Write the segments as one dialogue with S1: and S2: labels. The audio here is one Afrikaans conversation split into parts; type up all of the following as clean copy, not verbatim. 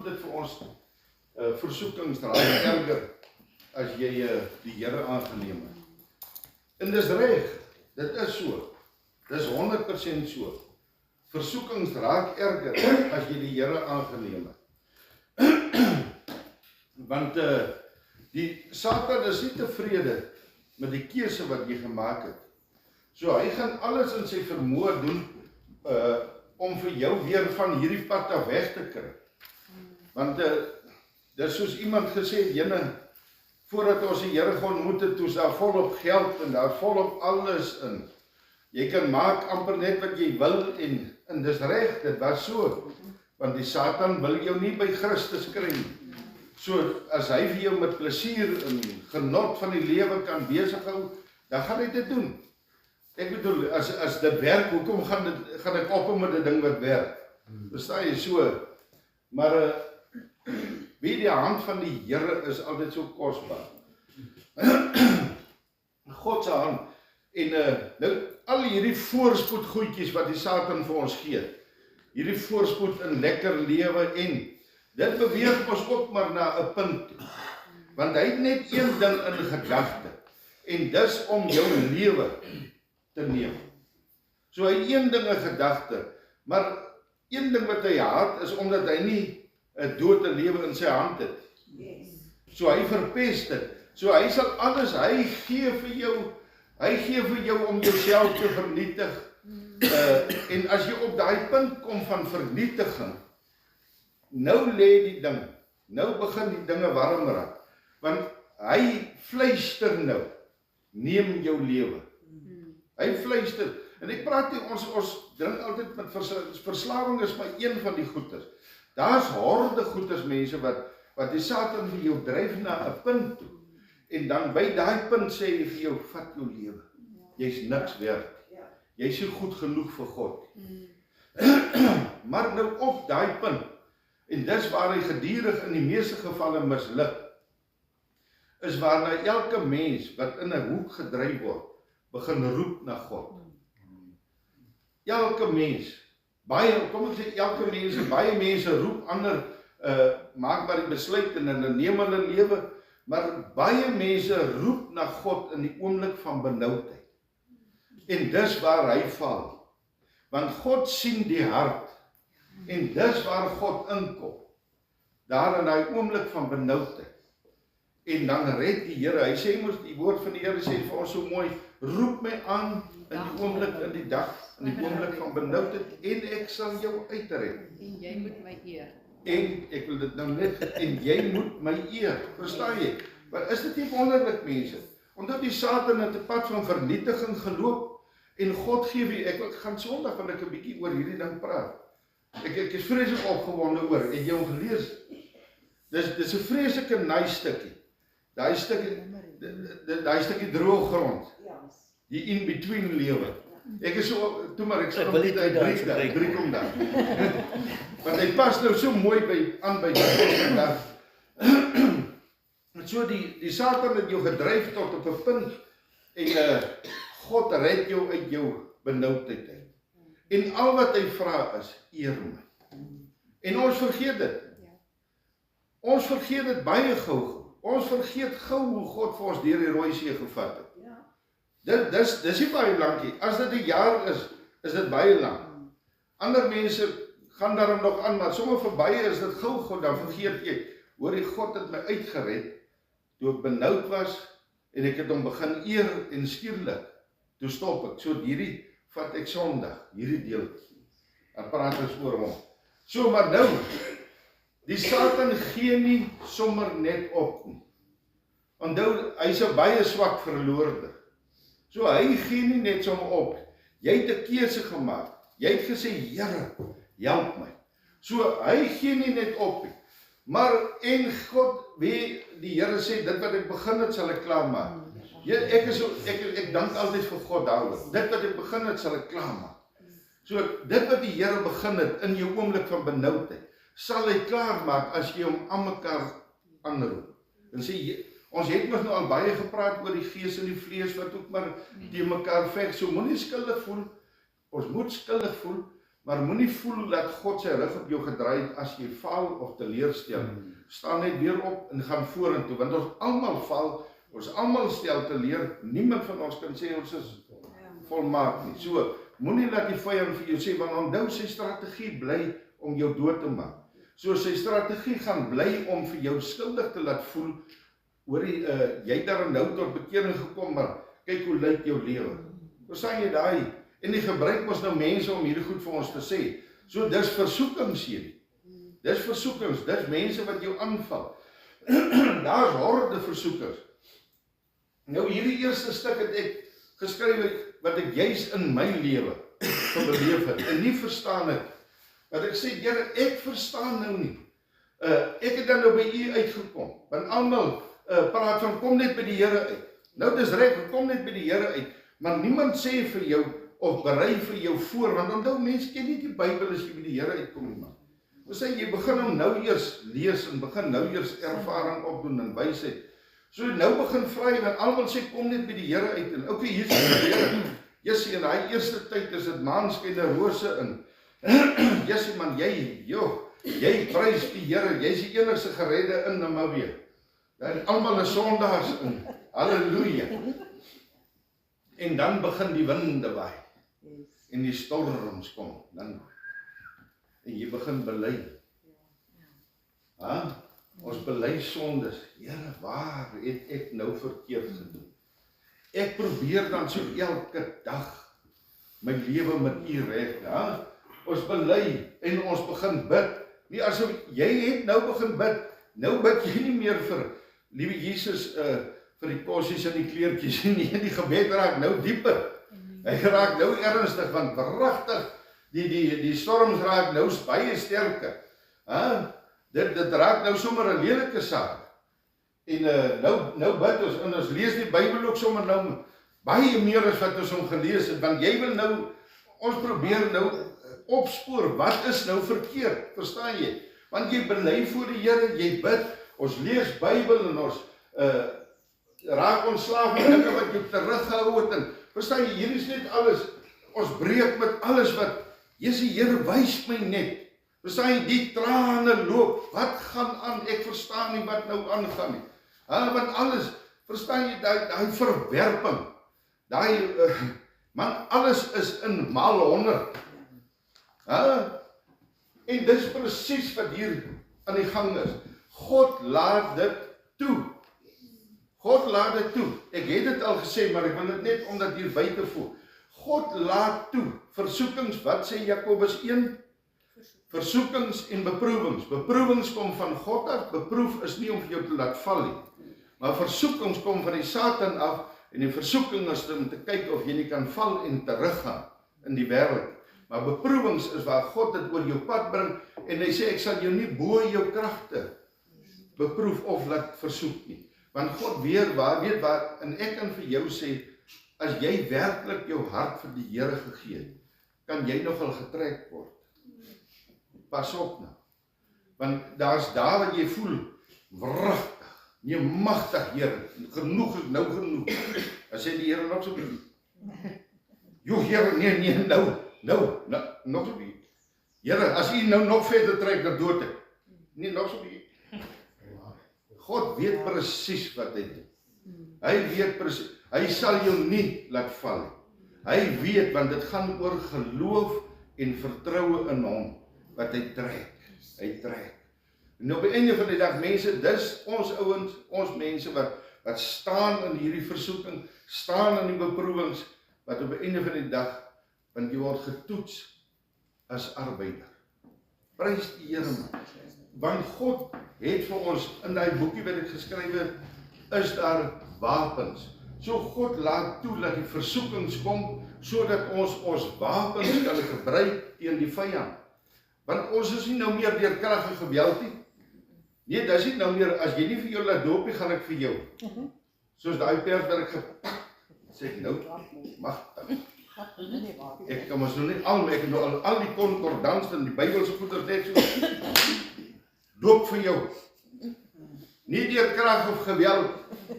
S1: dit vir ons versoekings raak erger as jy die Here aangeneem het. En dis reg, dit is so. Dis 100% so. Versoekings raak erger as jy die Here aangeneem het. Want die Satan is nie tevrede met die keuse wat jy gemaak het. So hy gaan alles in sy vermoë doen om vir jou weer van hierdie pad af weg te kry. Want dis soos iemand gesê het, jene, voordat ons die Here gaan ontmoet het, toes daar volop geld en daar volop alles in. Jy kan maak amper net wat jy wil en dis reg, dit was so. Want die Satan wil jou nie by Christus kry nie. So as hy vir jou met plesier en genot van die lewe kan besig hou, dan gaan hy dit doen. Ek bedoel, as dit werk, hoekom gaan ek ophou met die ding wat werk? Verstaan jy so? Maar wie die hand van die Here is altyd so kosbaar. God se hand. En nou al hierdie voorspoed goedjies wat die Satan vir ons gee. Hierdie voorspoed in lekker lewe en dit beweeg ons ook maar na 'n punt toe. Want hy het net een ding in gedagte. En dis om jou lewe te neem. So hy het een ding in gedagte, maar een ding wat hy haat is omdat hy nie 'n dood en lewe in sy hand het. So hy verpest dit. So hy sal alles, hy gee vir jou om jouself te vernietig. En as jy op daai punt kom van vernietiging, nou lê die ding, nou begin die dinge warm raak. Want hy fluister nou, neem jou lewe. Hy fluister. En ek praat nie, ons dink altyd met verslawing is maar een van die goeders. Daar's horde goeders mense wat die Satan vir jou dryf na 'n punt toe. En dan by daai punt sê hy vir jou, vat jou lewe. Jy's niks werd. Jy's nie goed genoeg vir God. Maar nou op daai punt, en dis waar hy gedurig in die meeste gevalle misluk, is waarna elke mens wat in 'n hoek gedryf word, begin roep na God. Elke mens, baie mense roep ander, maak maar die besluit en hulle neem hulle lewe, maar baie mense roep na God in die oomblik van benoudheid. En dis waar hy val. Want God sien die hart. En dis waar God inkom. Daar in die oomblik van benoudheid. En dan red die Here. Hy sê mos, die woord van die Here sê vir ons so mooi, roep my aan in die oomblik, in die dag, in die oomblik van benoudheid, en ek sal jou uitred.
S2: En jy moet my eer.
S1: En ek wil dit nou net, en jy moet my eer. Verstaan jy? Maar is dit nie wonderlik, mense? Omdat die Satan het 'n pad van vernietiging geloop, en God gee wie, ek gaan Sondag wil ek 'n bietjie oor hierdie ding praat. Ek is vreeslik opgewonde oor, en jy hom gelees. Dis 'n vreeslike nice stukkie. Daai stukkie droë grond. Die in-between lewe. Ek is so, toe maar ek sal net drie kom dan. Want hy pas nou so mooi aan by die vandag. So die Satan het jou gedryf tot op 'n punt en God red jou uit jou benoudheid uit. En al wat hy vra is, eer my. En ons vergeet dit. Ons vergeet dit baie gou. Ons vergeet gou hoe God vir ons deur die Rooi See gevat het. Dis nie baie lank nie. As dit 'n jaar is dit baie lank. Ander mense gaan daarom nog aan, maar sommer verby is dit gou, dan vergeet jy, hoor die God het my uitgered, toe ek benoud was, en ek het hom begin eer en skielik, toe stop ek. So hierdie vat ek Sondag, hierdie deel, dan praat ons oor hom. So, maar nou, die Satan gee nie sommer net op nie. Onthou, hy's 'n baie swak verloorder. So hy gee nie net sommer op. Jy het 'n keuse gemaak. Jy het gesê, Here, help my. So hy gee nie net op nie. Maar en God, wie die Here sê, dit wat ek begin het, sal ek klaarmaak. Ek dank altyd vir God daaroor. Dit wat ek begin het, sal ek klaarmaak. So dit wat die Here begin het in jou oomblik van benoudheid, sal hy klaarmaak as jy hom aan mekaar aanroep. En sê, ons het mos nou al baie gepraat oor die gees en die vlees wat ook maar teen mekaar veg. So moenie skuldig voel. Ons moet skuldig voel, Maar moenie voel dat God sy rug op jou gedraai het as jy faal of teleurstel. Staan net weer op en gaan vorentoe, want ons almal faal, ons almal stel teleur, niemand van ons kan sê ons is volmaak nie. So, moenie laat die vyand vir jou sê, want onthou sy strategie bly om jou dood te maak. So sy strategie gaan bly om vir jou skuldig te laat voel, hoor jy het daar nou tot bekering gekom, maar kyk hoe lyk jou lewe. Verstaan jy daai? En die gebruik ons nou mense om hierdie goed vir ons te sê. So dis versoekings hier. Dis versoekings, dis mense wat jou aanval. Daar is horde versoekers. Nou hierdie eerste stuk het ek geskryf wat ek juis in my lewe beleef het en nie verstaan het. Want ek sê, Here, ek verstaan nou nie. Ek het dan nou by u uitgekom. Want almal praat van kom net by die Here uit. Nou dis reg, kom net by die Here uit. Maar niemand sê vir jou of berei vir jou voor, want onthou mense ken nie die Bybel as jy by die Here uitkom nie man. Ons sê jy begin hom nou eers lees en begin nou eers ervaring opdoen en wysheid. So nou begin vry want almal sê kom net by die Here uit en okay, hier is die Here. Jessie, in daai eerste tyd is dit maanskyn en rose in. Jessie man, jy prys die Here, jy's die enigste geredde in Namibië. En almal is sondaars in. Halleluja. En dan begin die winde waai. En die storms kom. Dan en jy begin bely. Ons bely sondes. Here, waar het ek nou verkeerd gedoen? Ek probeer dan so elke dag my lewe met u reg. Ons bely en ons begin bid. Nie asof jy het nou begin bid. Nou bid jy nie meer vir liewe Jesus vir die kossies en die kleertjies nie. Die gebed raak nou dieper. Hy raak nou ernstig, want pragtig, die storms raak nou baie sterker. Dit raak nou sommer 'n lelike saak. En nou bid ons, en ons lees die Bybel ook sommer nou baie meer as wat ons hom gelees het, want jy wil nou, ons probeer nou opspoor, wat is nou verkeerd, verstaan jy? Want jy bely voor die Here, jy bid, ons lees Bybel en ons raak ontslaaf van dinge wat jou teruggehou het, en verstaan jy, hier is net alles, ons breek met alles wat, die Here wys my net, verstaan jy, die trane loop, wat gaan aan, ek verstaan nie wat nou aangaan nie, want alles, verstaan jy, die verwerping, man, alles is in maal 100, en dis presies wat hier aan die gang is, God laat dit toe. God laat dit toe. Ek het dit al gesê, maar ek wil dit net omdat hier buite voel. God laat toe. Versoekings, wat sê Jakobus 1? Versoekings en beproewings. Beproewings kom van God af. Beproef is nie om vir jou te laat val nie. Maar versoekings kom van die Satan af. En die versoeking is om te kyk of jy nie kan val en teruggaan in die wêreld. Maar beproewings is waar God dit oor jou pad bring. En hy sê, ek sal jou nie bo jou kragte beproef of laat versoek nie. Want God weet waar, en ek kan vir jou sê, as jy werklik jou hart vir die Here gegee het, kan jy nogal getrek word. Pas op nou. Want daar's daar wat jy voel, wragtig, nee magtig Here, genoeg is nou genoeg. Dan sê die Here nog so bietjie. Jo Here, nee, nou, nog so bietjie. Here, as u nou nog verder trek, dan dood ek. Nee, nog so bietjie. God weet presies wat hy doen. Hy weet presies, hy sal jou nie laat val. Hy weet, want dit gaan oor geloof en vertroue in hom, wat hy trek. En op die einde van die dag, mense, dis ons ouens, ons mense wat staan in hierdie versoeking, staan in die beproewings, wat op die einde van die dag, want jy word getoets as arbeider. Prys die Here man. Want God het vir ons, in die boekie wat ek geskryf het, is daar wapens. So God laat toe dat die versoekings kom, sodat ons wapens kan gebruik teen die vyand. Want ons is nie nou meer deur krag en geweld nie. Nee, dis nie nou meer, as jy nie vir jou laat doop nie, gaan ek vir jou. Soos daai pers wat ek gepak, sê ek nou, magtig. Ek kan ons nou nie ek het nou al die konkordans en die Bybelse goeders net so doop vir jou. Nie deur krag of geweld,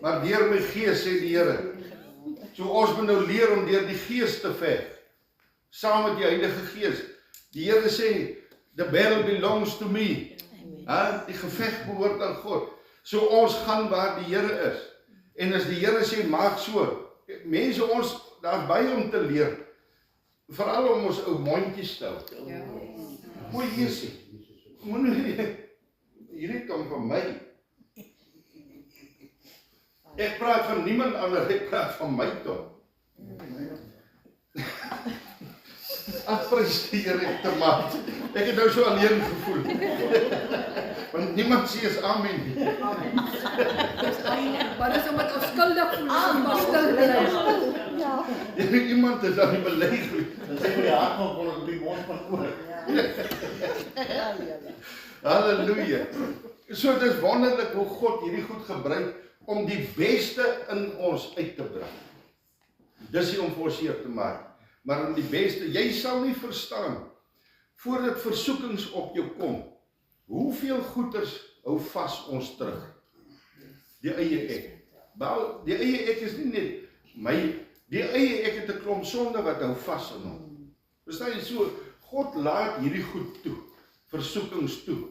S1: maar deur my gees, sê die Here. So ons moet nou leer om deur die gees te veg. Saam met die Heilige Gees. Die Here sê, the battle belongs to me. Die geveg behoort aan God. So ons gaan waar die Here is. En as die Here sê, maak so. Mense, daar is baie om te leer. Veral om ons ou mondjies te hou. Mooi Jesusie. Hierdie kom van my. Ek praat van niemand anders, ek praat van my tot. Prys die Here te maak. Ek het nou so alleen gevoel. Want niemand sê is amen nie.
S2: Maar dis omdat ons skuldig voel, maar stil bly.
S1: Iemand is aan die belê.
S3: Dan sê vir die hart van ons op die mond van oor.
S1: Halleluja. So dit is wonderlik hoe God hierdie goed gebruik om die beste in ons uit te bring. Dis nie om vir ons seer te maak, maar om die beste. Jy sal nie verstaan voordat versoekings op jou kom. Hoeveel goeders hou vas ons terug? Die eie ek. Die eie ek is nie net my, die eie ek het 'n klomp sonde wat hou vas in hom. Verstaan jy so, God laat hierdie goed toe, versoekings toe,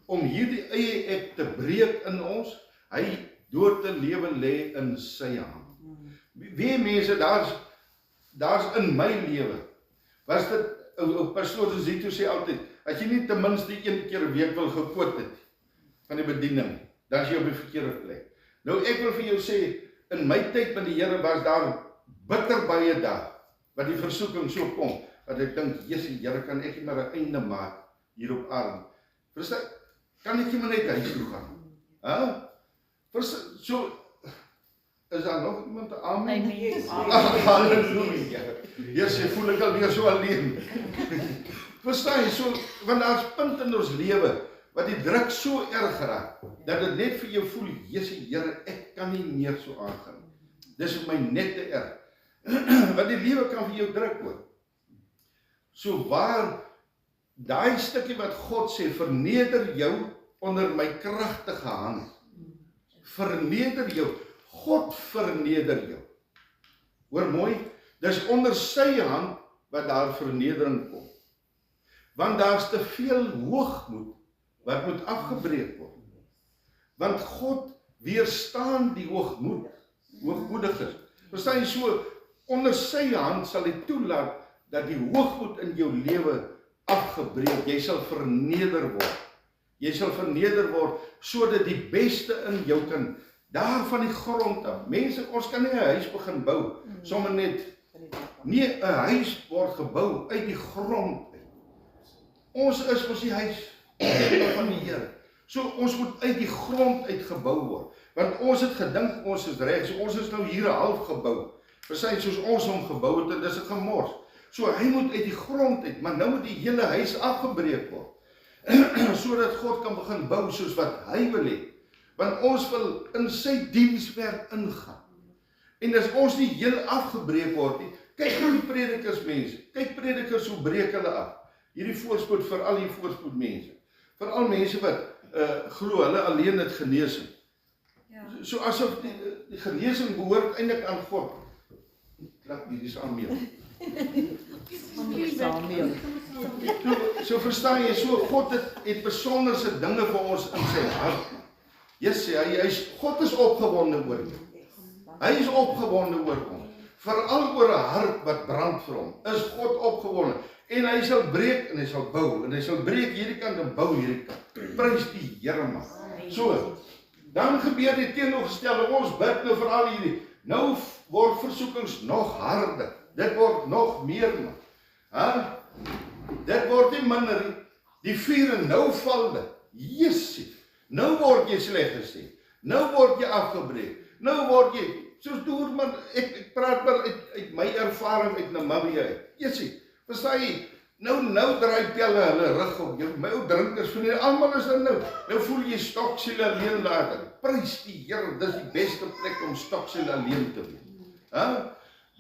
S1: om hierdie eie ek te breek in ons, hy dood te lewe lê in sy hand. Wie mense, daar's in my lewe, was dit, ou pastoor Zito sê altyd, as jy nie ten minste 1 keer 'n week wil gekoot het, van die bediening, dan is jy op die verkeerde plek. Nou ek wil vir jou sê, in my tyd met die Here was daar bitter baie dae, wat die versoeking so kom, wat ek dink, Jesus, Here, kan ek nie maar 'n einde maak, hier op aarde. Verstaan, kan ek nie maar net huis toe gaan? So, is daar nog iemand te amen?
S2: Nee.
S1: Halleluja. Jesus, voel ek alweer so alleen. Verstaan jy, so, want daar's punte in ons lewe, wat die druk so erg raak, dat dit net vir jou voel, Jesus, Here, ek kan nie meer so aangaan. Dis vir my net te erg. Want die lewe kan vir jou druk word. So waar, daai stukkie wat God sê, verneder jou onder my kragtige hand. Verneder jou. God verneder jou. Hoor mooi, dis onder sy hand wat daar vernedering kom. Want daar's te veel hoogmoed wat moet afgebreek word. Want God weerstaan die hoogmoediges. Verstaan jy, so, onder sy hand sal hy toelaat dat die hoogmoed in jou lewe afgebreek. Jy sal verneder word. Jy sal verneder word sodat die beste in jou kan daar van die grond af. Mense, ons kan nie 'n huis begin bou sommer net. Nee, 'n huis word gebou uit die grond uit. Ons is mos die huis van die Here. So ons moet uit die grond uit gebou word. Want ons het gedink ons is reg. So ons is nou hier 'n half gebou. Verstaan, soos ons hom gebou het, en dis 'n gemors. So hy moet uit die grond uit, maar nou moet die hele huis afgebreek word. Sodat God kan begin bou soos wat hy wil hê. Want ons wil in sy dienswerk ingaan. En as ons nie heel afgebreek word nie, kyk nou die predikers mense, kyk predikers hoe breek hulle af. Hierdie voorspoed vir al die voorspoed mense. Vir al mense wat glo hulle alleen het genesing. So asof die genesing behoort eintlik aan God. Klap hierdie Samuel. So verstaan jy, so God het besonderse dinge vir ons in sy hart. Jesus, God is opgewonde oor jou. Hy is opgewonde oor ons. Veral oor 'n hart wat brand vir hom. Is God opgewonde. En hy sal breek en hy sal bou. En hy sal breek hierdie kant en bou hierdie kant. Prys die Here man. So, dan gebeur die teenoorgestelde. Ons bid nou vir al hierdie. Nou word versoekings nog harder. Dit word nog meer man. Dit word nie minder nie. Die vuur nou val dit. Jesus. Nou word jy sleg gesê. Nou word jy afgebreek. Nou word jy, soos door man, ek praat maar uit my ervaring uit Namibië uit. Jesus, verstaan jy? Nou draai pelle hulle rug op jou. My ou drinkers van hier, almal is dan nou. Nou voel jy stoksiel alleen later. Prys die Here, dis die beste plek om stoksiel alleen te wees.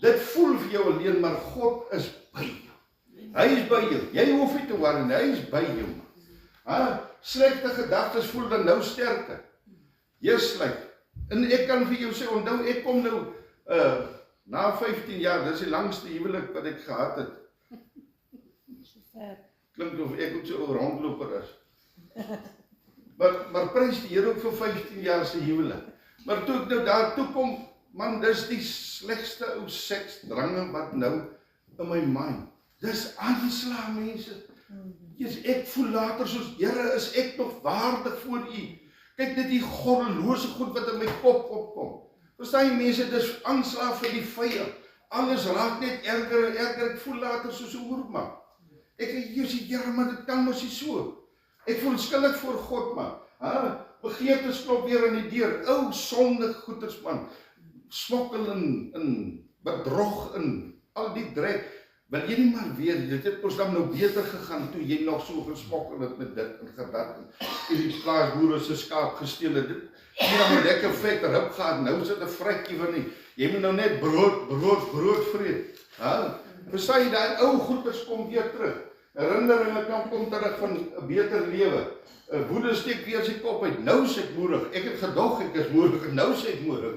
S1: Dit voel vir jou alleen, maar God is by jou. Hy is by jou. Jy hoef nie te worry, hy is by jou. Slegte gedagtes voel dan nou sterker. Sleg. En ek kan vir jou sê, onthou, ek kom nou na 15 jaar, dis die langste huwelik wat ek gehad het. klink of ek ook so 'n rondloper is. Maar prys die Here ook vir 15 jaar se huwelik. Maar toe ek nou daartoe kom, man, dis die slegste ou seksdrange wat nou in my mind. Dis aansla, mense. Jesus, ek voel later soos, Here, is ek nog waardig voor U? Kyk net die goddelose goed wat in my kop opkom. Verstaan jy mense, dis aansla vir die vyand. Alles raak net erger en erger. Ek voel later soos 'n oorman. Ek sê, Here, maar dit kan mos nie so. Ek voel skuldig voor God, man. Begeertes klop weer aan die deur. Ou sondige goeters, man. Smokkel in bedrog in al die drek. Wil jy nie maar weet, dit het ons dan nou beter gegaan toe jy nog so gesmokkel het met dit en gedat en die plaasboere se skaap gesteel het. Jy dan 'n lekker vet rib gehad, nou sit 'n vrykkie van nie. Jy moet nou net brood vreet. Verstaan jy, daai ou goeters kom weer terug. Herinneringe kan kom terug van 'n beter lewe. 'n Woede steek weer sy kop uit. Nou is ek moedig. Ek het gedog ek is moedig en nou is ek moedig.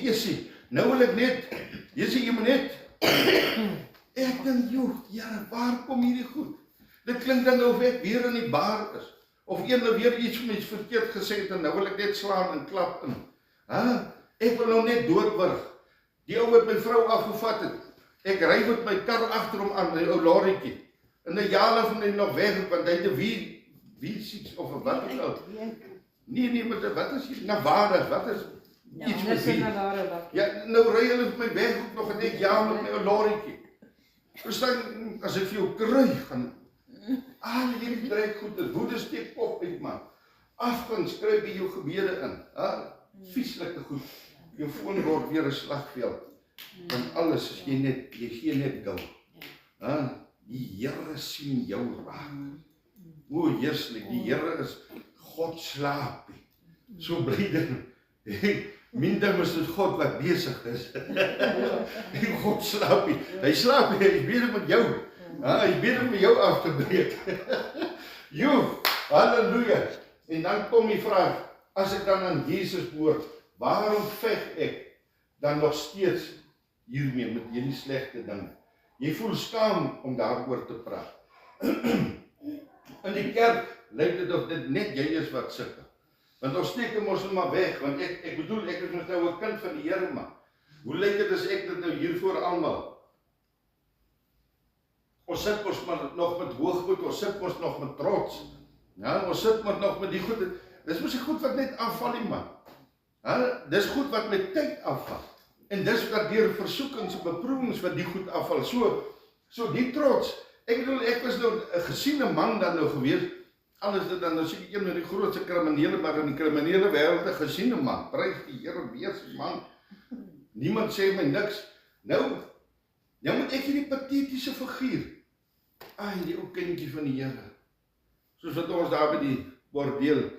S1: Jessie, nou wil ek net, Jessie, jy moet net ek dink, Here, waar kom hierdie goed? Dit klink dan of ek weer in die bar is. Of een nou weer iets met verkeerd gesê het en nou wil ek net slaan en klap in. Ek wil nou net doodwurg. Die ou wat my vrou afgevat het. Ek ry met my kar agter hom aan, die ou lorrietjie. En 'n jaar van hy nog weg, want hy het 'n wie sieks of wat ook al. Nee, maar wat is hier? Navada, wat is iets met wie? Ja, nou ry hulle met my weg ook nog en ek ja met my ou lorrietjie. Verstaan, as ek vir jou kry, gaan al hierdie drek goed, die woede steek kop uit, man. Afgang, skryf by jou gebede in. Vieslike goed. Jou foon word weer 'n slagveld. Want alles is jy gee net gou. Die Here sien jou raak. O, heerslik, die Here is God slaap. So bly dit. Minder is dit God wat besig is. God slaap nie. Hy slaap nie, hy besig met jou. Hy besig met jou af te breek. Halleluja. En dan kom die vraag, as ek dan aan Jesus behoort, waarom veg ek dan nog steeds hiermee met hierdie slegte dinge? Jy voel skaam om daaroor te praat. In die kerk lyk dit of dit net jy is wat sukkel. Want ons steek hom ons maar weg, want ek bedoel, ek is nou 'n kind van die Here, man. Hoe lyk dit as ek dit nou hier voor almal? Ons sit ons maar nog met hoogmoed, ons sit ons nog met trots. Ja, ons sit maar nog met die goed. Dis mos die goed wat net afval nie, man. Dis goed wat met tyd afval. En dis wat deur versoekings en beproewings wat die goed afval. So die trots. Ek bedoel, ek was nou 'n gesiene man dan nou gewees. Alles dit dan nou seker een van die grootste kriminele, maar in die kriminele wêreld 'n gesiene man. Prys die Here, wees man. Niemand sê my niks. Nou moet ek hierdie patetiese figuur. Die ou kindjie van die Here. Soos wat ons daar by die bordeel.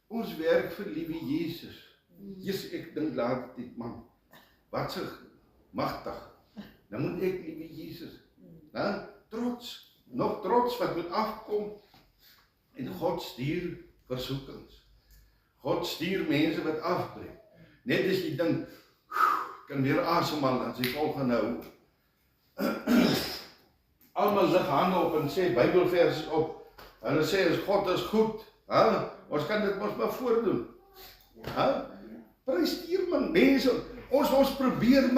S1: Ons werk vir liewe Jesus. Jesus, ek dink laat dit, man. Wat se magtig. Nou moet ek liewe Jesus. Trots. Nog trots wat moet afkom. En God stuur versoekings. God stuur mense wat afbreek. Net as jy dink, kan weer asemhaal, dan sy volgende hou. Almal lig hande op en sê Bybelverse op. Hulle sê as God is goed, ons kan dit mos maar voordoen. Prys die Here, man, mense, ons probeer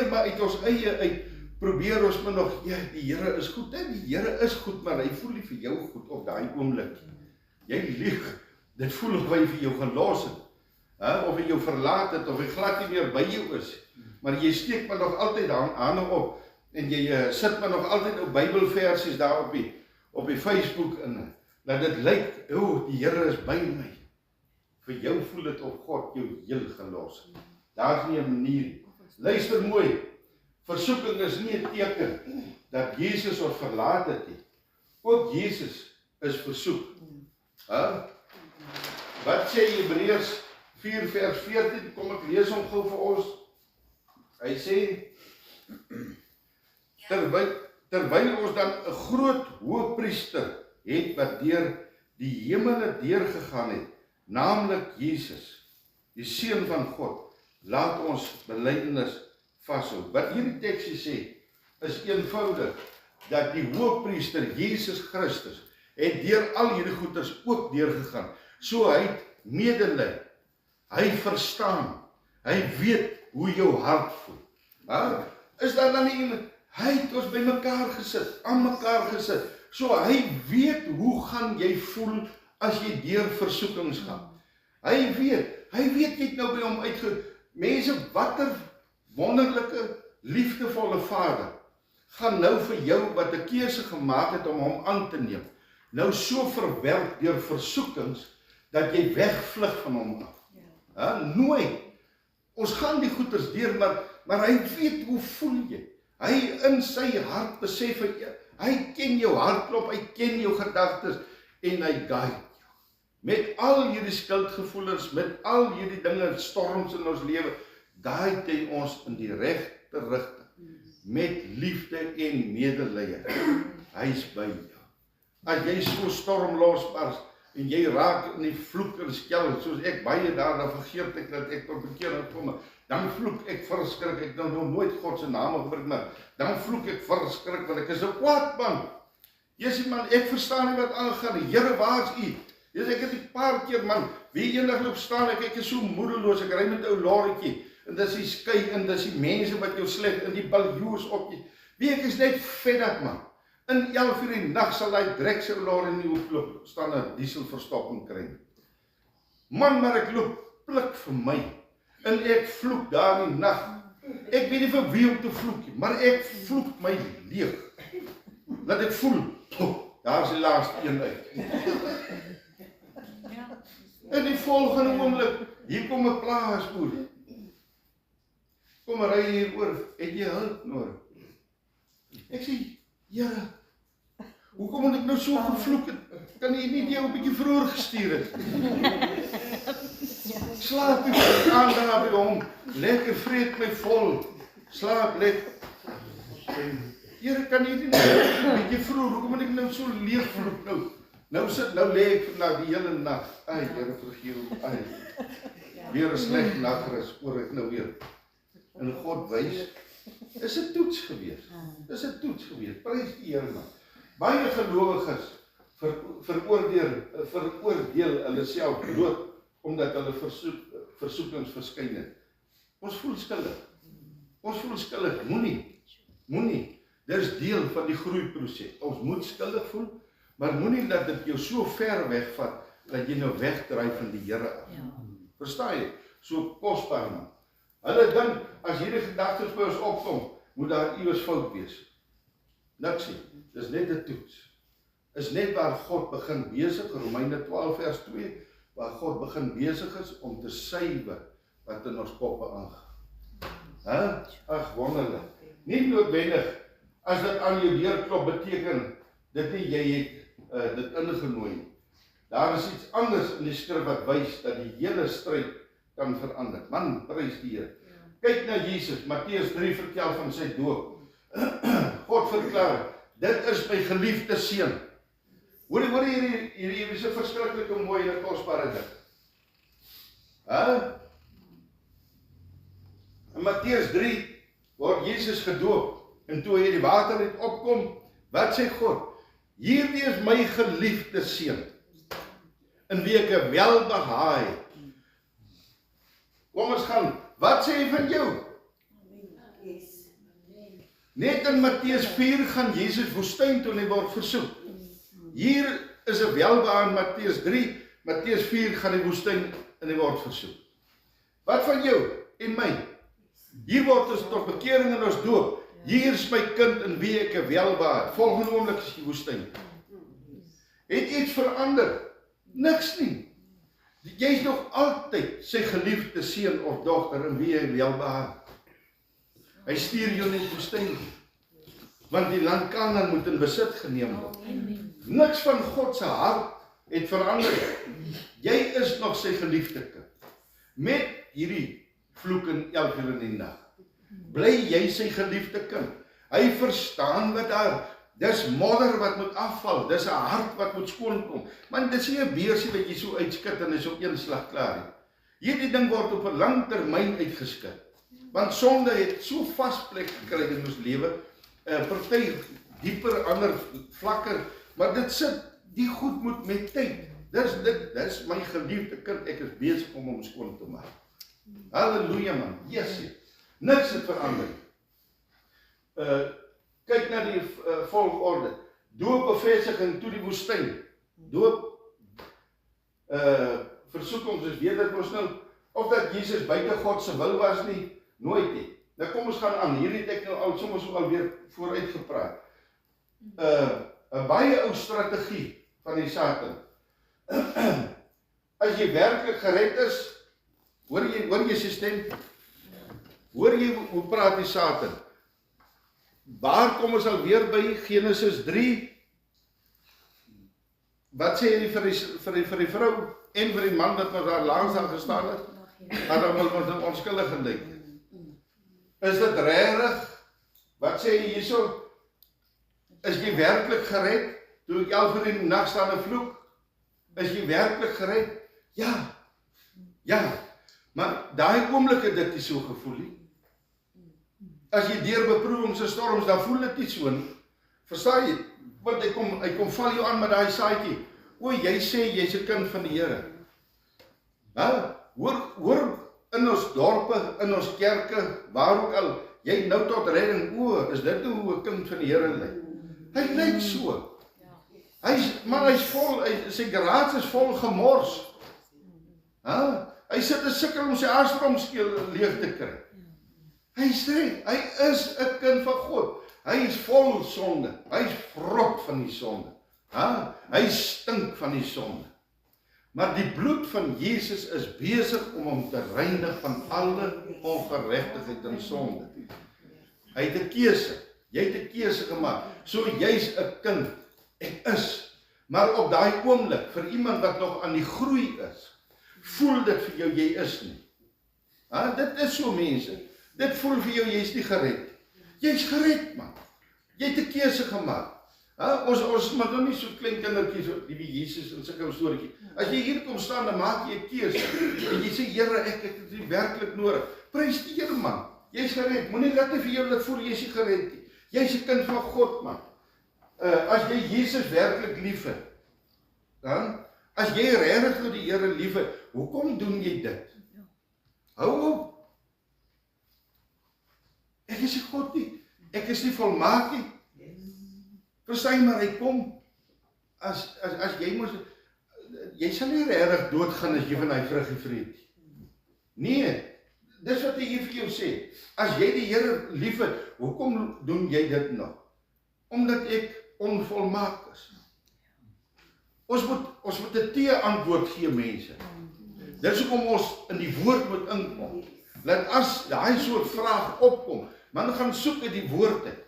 S1: maar uit ons eie uit. Probeer ons maar nog, die Here is goed, die Here is goed, maar hy voel nie vir jou goed op daai oomblik. Jy lieg, dit voel of hy vir jou gaan los het, of hy jou verlaat het, of hy glad nie meer by jou is, maar jy steek maar nog altyd hande op, en jy sit maar nog altyd op Bybelversies daar op die Facebook in, dat dit lyk, die Here is by my. Vir jou voel dit of God jou heel gelos het. Daar is nie 'n manier. Luister mooi. Versoeking is nie 'n teken dat Jesus ons verlaat het nie. Ook Jesus is versoek. Wat sê Hebreërs 4 vers 14? Kom ek lees hom gou vir ons. Hy sê, terwyl ons dan 'n groot hoëpriester het wat deur die hemele deurgegaan het, naamlik Jesus, die Seun van God, laat ons belydenis vashou. Wat hierdie teksie sê, is eenvoudig. dat die hoëpriester Jesus Christus het deur al hierdie goeders ook deurgegaan. So hy het medelee. Hy verstaan. Hy weet hoe jou hart voel. Ha? Is daar dan nie iemand? Hy het ons by mekaar gesit, aan mekaar gesit. So hy weet hoe gaan jy voel as jy deur versoekings gaan. Hy weet jy het nou by hom uitge... Mense, watter wonderlike, liefdevolle Vader gaan nou vir jou wat 'n keuse gemaak het om hom aan te neem, nou so verwerk deur versoekings dat jy wegvlug van hom af. Ja, nooit. Ons gaan die goeders deur, maar hy weet hoe voel jy. Hy in sy hart besef hy ken jou hartklop, hy ken jou gedagtes en hy guide jou. Met al hierdie skuldgevoelens, met al hierdie dinge, storms in ons lewe, guide hy ons in die regte rigting. Met liefde en medelee. Hy is by jou. As jy so storm losbars en jy raak in die vloek en skel, soos ek baie daarna vergeet ek dat ek tot bekering kom, dan vloek ek verskrik, ek dan nog nooit God se naam gebruik, maar dan vloek ek verskrik, want ek is 'n kwaad man. Jesusie man, ek verstaan nie wat aangaan nie. Here, waar is U? Ek het 'n paar keer man, wie eendag loop staan ek is so moedeloos, ek ry met 'n ou lorrytjie, en dis die skei, en dis die mense wat jou sleg, en die baljoes op jy. Wie ek is net fed up man. In 11 uur die nag sal hy direk sy lorry in die hoek loop, staan 'n dieselverstopping kry. Man, maar ek loop pluk vir my, en ek vloek daar in die nag. Ek weet nie vir wie om te vloek nie, maar ek vloek my leeg. Laat ek voel, daar is die laaste een uit. En die volgende oomblik, hier kom 'n plaasboer. Kom ry hier oor, het jy hulp nodig? Ek sê, Here, hoekom moet ek nou so gevloek het? Kan jy nie jou 'n bietjie vroeër gestuur het? Slaap jy aan daar by hom, lekker vreet my vol, slaap lekker. Here, kan jy nie 'n bietjie vroeër, hoekom moet ek nou so leeg vloek nou? Nou lê ek vandag die hele nag. Ai, Here vergewe, ai. Weer 'n sleg nagrus, oor ek nou weer. En God wys, is 'n toets gewees. Dis 'n toets gewees. Prys die Here man. Baie gelowiges veroordeel hulle self dood omdat hulle versoekings verskyn het. Ons voel skuldig. Ons voel skuldig. Moenie. Dis deel van die groeiproses. Ons moet skuldig voel, maar moenie dat dit jou so ver wegvat dat jy nou wegdryf van die Here af. Verstaan jy? So kosbaar man. Hulle dink as hierdie gedagtes by ons opkom, moet daar iewers fout wees. Niks nie. Dis net 'n toets. Is net waar God begin besig, Romeine 12 vers 2, waar God begin besig is om te suiwer wat in ons koppe aangaan. Ag, wonderlik. Nie noodwendig as dit aan jou deurklop beteken dit nie jy het dit ingenooi nie. Daar is iets anders in die skrif wat wys dat die hele stryd kan verander. Man, prys die Here. Kyk na Jesus, Matteus 3 vertel van sy doop. God verklaar, dit is my geliefde seun. Hoor hier is 'n verskriklike mooi en kosbare ding. In Matteus 3 word Jesus gedoop, en toe hy die water het opkom, wat sê God? Hierdie is my geliefde seun, in wie ek welbehaag het. Kom ons gaan, wat sê hy van jou? Net in Matteus 4 gaan Jesus woestyn toe en hy word versoek. Hier is 'n welbehaag in Matteus 3, Matteus 4 gaan die woestyn en hy word versoek. Wat van jou en my? Hier word ons tot bekering in ons doop. Hier is my kind in wie ek welbehaag. Volgende oomblik is die woestyn. Het iets verander? Niks nie. Jy is nog altyd sy geliefde seun of dogter in wie hy welbehaag. Hy stuur jou net woestyn, want die land Kanaan moet in besit geneem word. Niks van God se hart het verander. Jy is nog sy geliefde kind. Met hierdie vloek in 11 uur in die nag. Bly jy sy geliefde kind. Hy verstaan wat daar, dis modder wat moet afval, dis 'n hart wat moet skoonkom. Man, dis nie 'n beersie wat jy so uitskit en is op een slag klaar nie. Hierdie ding word op 'n lang termyn uitgeskit. Want sonde het so vas plek gekry in ons lewe. Party dieper, ander vlakker, maar dit sit, die goed moet met tyd. Dis my geliefde kind, ek is besig om hom skoon te maak. Halleluja man, Jesus, niks het verander. Kyk na die volgorde, doop, bevestiging, toe die woestyn, doop, versoekings is weer dit ons nou, of dat Jesus buite God se wil was nie, nooit nie. Nou kom ons gaan aan, hierdie het ek nou al soms alweer vooruit gepraat. 'n baie ou strategie van die Satan. As jy werklik gered is, hoor jy sy stem? Hoor jy hoe praat die Satan? Waar kom ons alweer by Genesis 3? Wat sê hy vir die vrou en vir die man wat met haar langs aan gestaan het? Dat hom ons onskuldig gelyk het. Is dit regtig? Wat sê hy hierso? Is jy werklik gered? Toe ek 11 uur in die nag staan en vloek? Is jy werklik gered? Ja. Maar daai oomblik het dit nie so gevoel nie. As jy deur beproewings en storms, dan voel dit nie so nie. Verstaan jy? Want hy kom val jou aan met daai saadjie. O, jy sê jy's 'n kind van die Here. Hoor in ons dorpe, in ons kerke, waar ook al, jy nou tot redding, is dit hoe 'n kind van die Here lyk? Hy lyk so. Hy's vol, sy garage is vol gemors. Hy sit en sukkel om sy aardsprongskeel leeg te kry. Hy sê, hy is 'n kind van God. Hy is vol sonde. Hy is vrot van die sonde. Hy stink van die sonde. Maar die bloed van Jesus is besig om hom te reinig van alle ongeregtigheid en sonde. Hy het 'n keuse. Jy het 'n keuse gemaak. So jy's 'n kind. Ek is. Maar op daai oomblik, vir iemand wat nog aan die groei is, voel dit vir jou, jy is nie. Dit is so mense. Dit voel vir jou, jy's nie gered. Jy's gered, man. Jy het 'n keuse gemaak. Ons maar nou nie so klein kindertjies, die Jesus en sulke storieetjie. As jy hier kom staan, dan maak jy 'n keuse. En jy sê, Here, ek het dit werklik nodig. Prys die Here, man. Jy's gered. Moenie laat vir jou laat voel jy's nie gered nie. Jy's 'n kind van God, man. As jy Jesus werklik liefhet, dan as jy regtig vir die Here liefhet, hoekom doen jy dit? Hou op. Ek is nie God nie. Ek is nie volmaak nie. Verstaan maar, hy kom. As jy moes, jy sal nie regtig doodgaan as jy van hy vruggie vreet nie. Nee, dis wat hy hier vir jou sê. As jy die Here liefhet, hoekom doen jy dit nog? Omdat ek onvolmaak is. Ons moet 'n tee-antwoord gee, mense. Dis hoekom ons in die woord moet inkom. Laat as daai soort vraag opkom, man gaan soek uit die woord uit.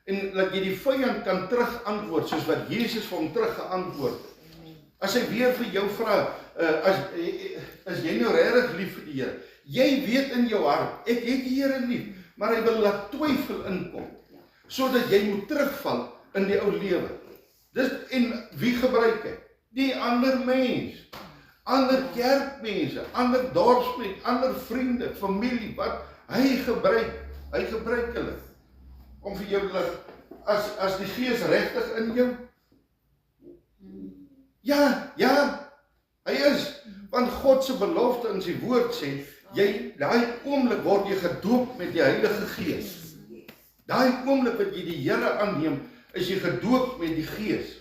S1: En dat jy die vyand kan terug antwoord, soos wat Jesus vir hom terug geantwoord het. As hy weer vir jou vra, as jy nou regtig lief vir die Here, jy weet in jou hart, ek het die Here lief, maar hy wil laat twyfel inkom, sodat jy moet terugval in die ou lewe. En wie gebruik hy? Die ander mens, ander kerkmense, ander dorpsmense, ander vriende, familie, wat hy gebruik hulle. Om vir jou te laat, as die Gees regtig in jou? Ja, hy is. Want God se belofte in sy woord sê, daai oomblik word jy gedoop met die Heilige Gees. Daai oomblik wat jy die Here aanneem, is jy gedoop met die Gees.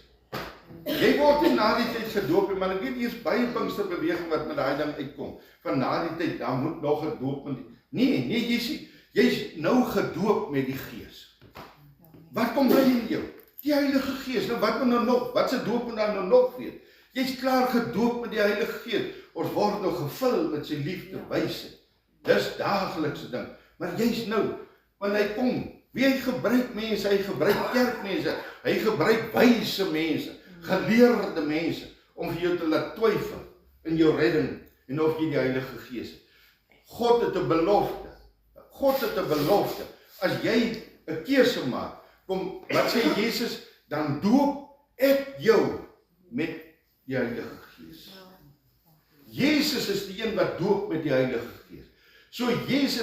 S1: Jy word nie na die tyd gedoop, maar ek weet eers baie Pinksterbeweging wat met daai ding uitkom. Van na die tyd, daar moet nog gedoop met die... Nee, jy's nou gedoop met die Gees. Wat kom by in jou? Die Heilige Gees. Nou wat moet nou nog? Wat se doop moet dan nou nog wees? Jy's klaar gedoop met die Heilige Gees. Ons word nou gevul met sy liefde, wysheid. Dis daaglikse ding. Maar jy's nou, want hy kom. Wie hy gebruik mense, hy gebruik kerkmense, hy gebruik wyse mense, geleerde mense, om vir jou te laat twyfel in jou redding, en of jy die Heilige Gees het. God het 'n belofte. As jy 'n keuse maak, kom, wat sê Jesus, dan doop ek jou met die Heilige Gees. Jesus is die een wat doop met die Heilige Gees. So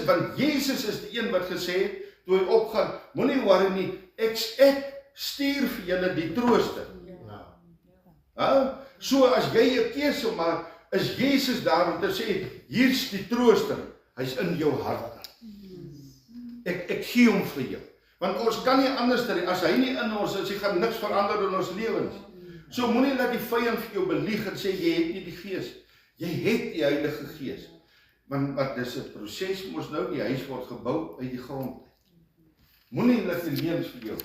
S1: want Jesus is die een wat gesê het, toe hy opgaan, moenie worry nie, ek stuur vir julle die trooster.
S3: Ja.
S1: So as jy 'n keuse maak, is Jesus daar om te sê, hier's die trooster, hy's in jou hart. Ek gee hom vir jou. Want ons kan nie anders doen, as hy nie in ons is, hy gaan niks verander in ons lewens. So moenie dat die vyand vir jou belieg en sê, jy het nie die gees. Jy het die Heilige Gees. Want dis 'n proses, mos nou, die huis word gebou uit die grond. Moenie laat die leuns vir jou.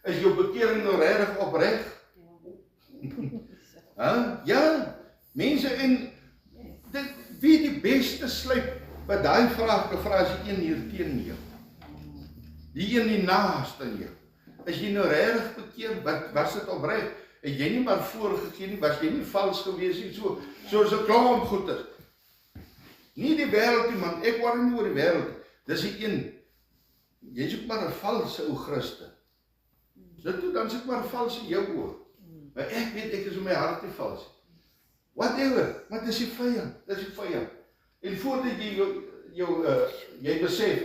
S1: Is jou bekering nou regtig opreg? Ja, mense, en wie die beste sluip wat daai vraag gevra is die een hier teen jou. Die een die naaste aan jou. Is jy nou regtig bekeer? Wat was dit opreg? Het jy nie maar voorgegee nie, was jy nie vals gewees nie, soos 'n klomp goeie. Nie die wêreld nie, man, ek worry nie oor die wêreld. Dis die een. Jy soek maar 'n valse ou Christen. Dan sit maar vals in jou oor. Maar ek weet ek is in my hart nie vals. Whatever, maar dis die vyand, En voordat jy besef,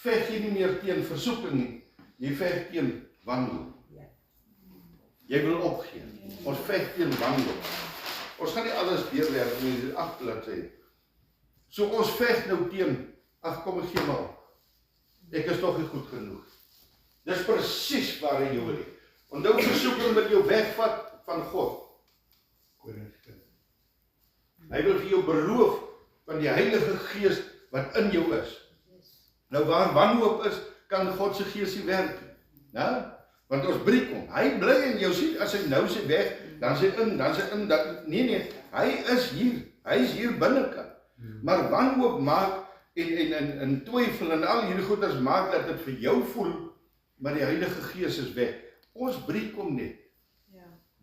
S1: veg jy nie meer teen versoeking nie, jy veg teen wanhoop. Jy wil opgee. Ons veg teen wanhoop. Ons gaan nie alles deurwerk nie, 8 bladsye. So ons veg nou teen, kom ek gee maar op. Ek is toch nie goed genoeg. Dis presies waar hy jou lê. Onthou versoeking wil jou wegvat van God. Hy wil vir jou beroof van die Heilige Gees wat in jou is. Nou waar wanhoop is, kan God se Gees nie werk. Want ons breek hom. Hy bly in jou, sien, as hy nou sê weg, dan sê in, nee, hy is hier. Hy is hier binnekant. Maar wanhoop maak en twyfel en al hierdie goeders maak dat dit vir jou voel, maar die Heilige Gees is weg. Ons breek hom net.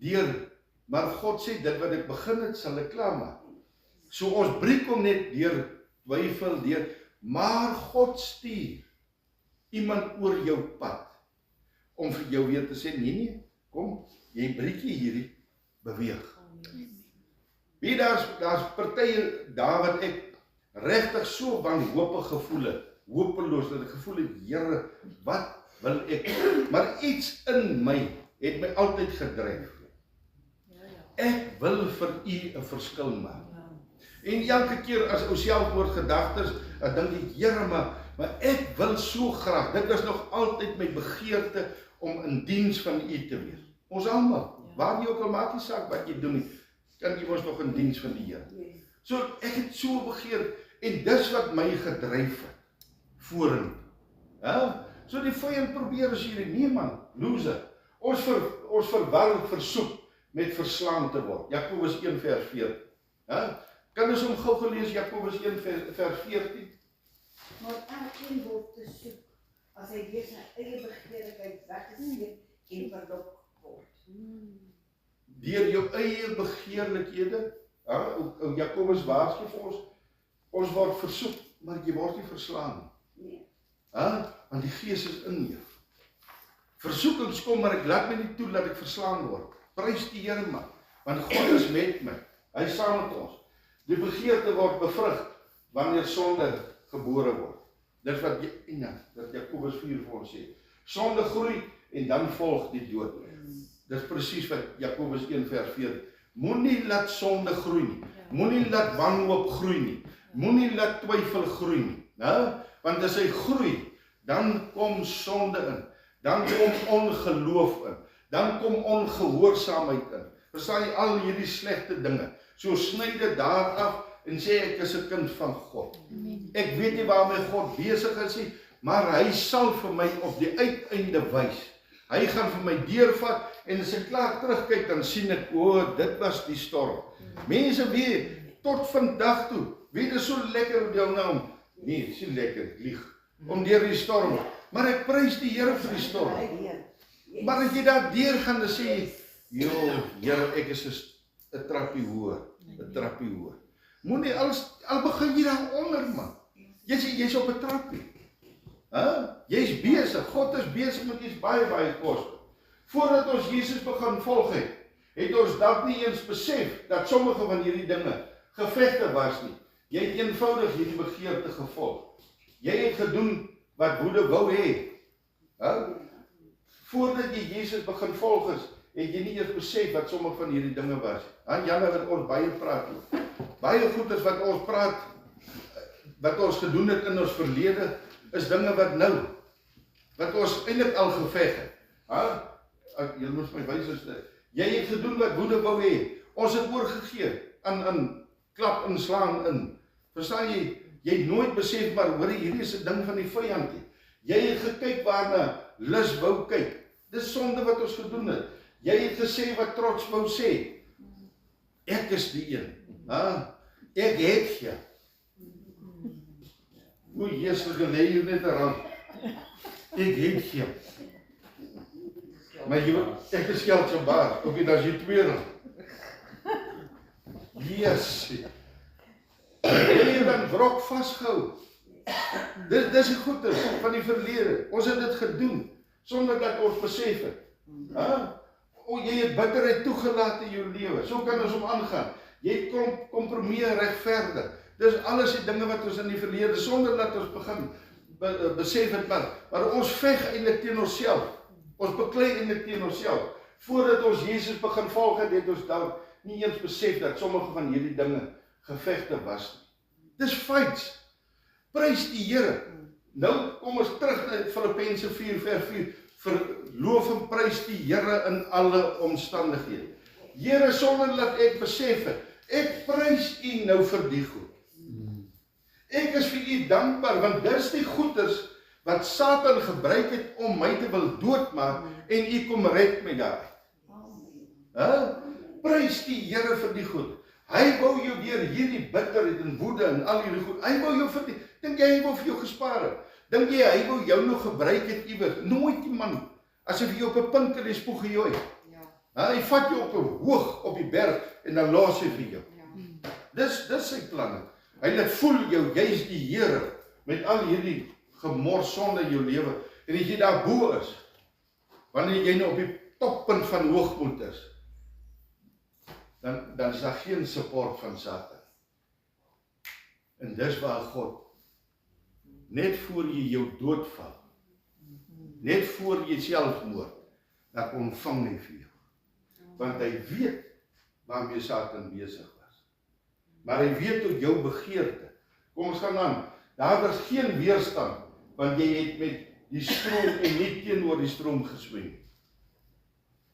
S1: Deur, maar God sê, dit wat ek begin het, sal ek klaarmaak. So ons breek hom net deur twyfel, maar God stuur iemand oor jou pad, om vir jou weer te sê, nee, kom, jy breek hierdie, beweeg. Wie daar's partye daar wat ek regtig so wanhopig gevoel het, hopeloos, dat ek gevoel het, Here, wat wil ek? Maar iets in my het my altyd gedryf. Ek wil vir u 'n verskil maak. En elke keer as ou selfmoordgedagtes, dan dink ek, Here, maar ek wil so graag, dit was nog altyd my begeerte om in diens van u te wees. Ons almal, waar jy ook al maak die saak wat jy doen nie, kan jy ons nog in diens van die Here. So ek het so begeer, en dis wat my gedryf het, vorentoe. So die vyand probeer as hierdie, nee man, loser. Ons verwar versoek met verslaan te word. Jakobus 1 vers 14. Kan ons hom gou gelees, Jakobus 1 vers 14?
S4: Maar elkeen word te soek, as hy weer sy eie begeerlikheid weggesleep en verlok word.
S1: Deur jou eie begeerlikhede, Jakobus waarsku vir ons word versoek, maar jy word nie verslaan nie. Want die Gees is in jou. Versoekings kom, maar ek laat my nie toe dat ek verslaan word. Prys die Here man, want God is met my. Hy is saam met ons. Die begeerte word bevrug wanneer sonde gebore word. Dit is wat Jakobus 4 vir ons sê. Sonde groei en dan volg die dood. Dit is presies wat Jakobus 1 vers 4. Moenie laat sonde groei nie. Moenie laat wanhoop groei nie. Moenie laat twyfel groei nie. Want as hy groei, dan kom sonde in. Dan kom ongeloof in. Dan kom ongehoorsaamheid in. Verstaan jy al hierdie slegte dinge? So sny dit daar af en sê ek is 'n kind van God. Ek weet nie waarmee God besig is nie, maar hy sal vir my op die uiteinde wys. Hy gaan vir my deurvat en as ek klaar terugkyk dan sien ek, dit was die storm. Mense weet tot vandag toe, weet is so lekker om jou nou. Nee, dis nie lekker, ek lieg. Om deur die storm. Maar ek prys die Here vir die storm. Maar as jy daar deur gaan dan sê jy, Here, ek is 'n trappie hoër, 'n trappie hoër. Moenie al begin jy daar onder man. Jy's op 'n trappie. Jy's besig, God is besig met iets baie kosbaar. Voordat ons Jesus begin volg het ons dalk nie eens besef dat sommige van hierdie dinge gevegte was nie. Jy het eenvoudig hierdie begeerte gevolg. Jy het gedoen wat Boede wou hê. Voordat jy Jesus begin volg is, het jy nie eers besef wat sommige van hierdie dinge was. Janne wat ons baie praat. Baie goeders wat ons praat, wat ons gedoen het in ons verlede, is dinge wat nou, wat ons eintlik al geveg het. Jy moet my wys is dit. Jy het gedoen wat woede wou hê. Ons het oorgegee aan klap en slaan in. Verstaan jy? Jy het nooit besef, maar hoor, hierdie is 'n ding van die vyand. Jy het gekyk waarna lus wou kyk. Dis sonde wat ons gedoen het. Jy het gesê wat trots wou sê. Ek is die een. Ek het jy. O, Jesus, jy lê hier net rond. Ek het jy. Maar ek is geld so baar. Okay, dat is jy twee rond. Yes. Jy het dan wrok vastgehou. Dis die goeie van die verlede. Ons het dit gedoen, sonder dat ons besef het. Jy het bitterheid toegelaat in jou lewe. So kan ons om aangaan. Jy het kompromieë regverdig. Dis alles die dinge wat ons in die verlede, sonder dat ons begin besef het, maar ons veg eintlik teen onsself. Ons beklei eintlik teen onsself. Voordat ons Jesus begin volg het ons dalk nie eens besef dat sommige van hierdie dinge gevegte was nie. Dis feits. Prys die Here. Nou kom ons terug na Filippense 4 vers 4. Verloof en prys die Here in alle omstandighede. Here, sonder dat ek besef het, ek prys U nou vir die goed. Ek is vir U dankbaar, want dis die goeders wat Satan gebruik het om my te wil doodmaak, en U kom red my daar. Prys die Here vir die goed. Hy wou jou deur hierdie bitterheid en woede en al hierdie goed, hy wou jou vir die, dink jy hy wou vir jou gespaar het? Dink jy hy wou jou nog gebruik het iewers? Nooit die man, as hy vir jou op 'n punt in die spoeg gejooi. Hy vat jou op 'n hoog op die berg en dan los hy vir jou. Dis sy planne. Hy laat voel jou, jy's die Here met al hierdie gemors sonde in jou lewe. En as jy daar bo is, wanneer jy nou op die toppunt van hoogmoed is, dan is daar geen support van Satan. En dis waar God, net voor jy jou doodval, net voor jy selfmoord, dan ontvang hy vir jou. Want hy weet waarmee Satan besig was. Maar hy weet ook jou begeerte. Kom ons gaan aan. Daar was geen weerstand, want jy het met die stroom en nie teenoor die stroom geswem.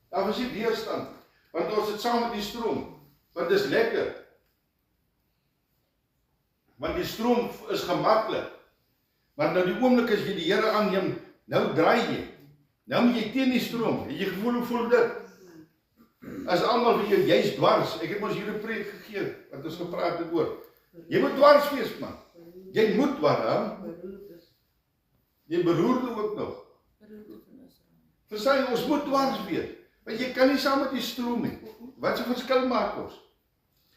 S1: Daar was nie weerstand, want ons het saam met die stroom, want dit is lekker. Want die stroom is gemaklik. Maar nou die oomblik as jy die Here aanneem, nou draai jy. Nou moet jy teen die stroom. Het jy gevoel, hoe voel dit? As almal vir jou, jy's dwars. Ek het ons hier 'n preek gegee, wat ons gepraat het oor. Jy moet dwars wees, man. Jy moet dwars, jy beroerde ook nog. Verstaan, ons moet dwars wees. Want jy kan nie saam met die stroom nie. Wat 'n verskil maak ons?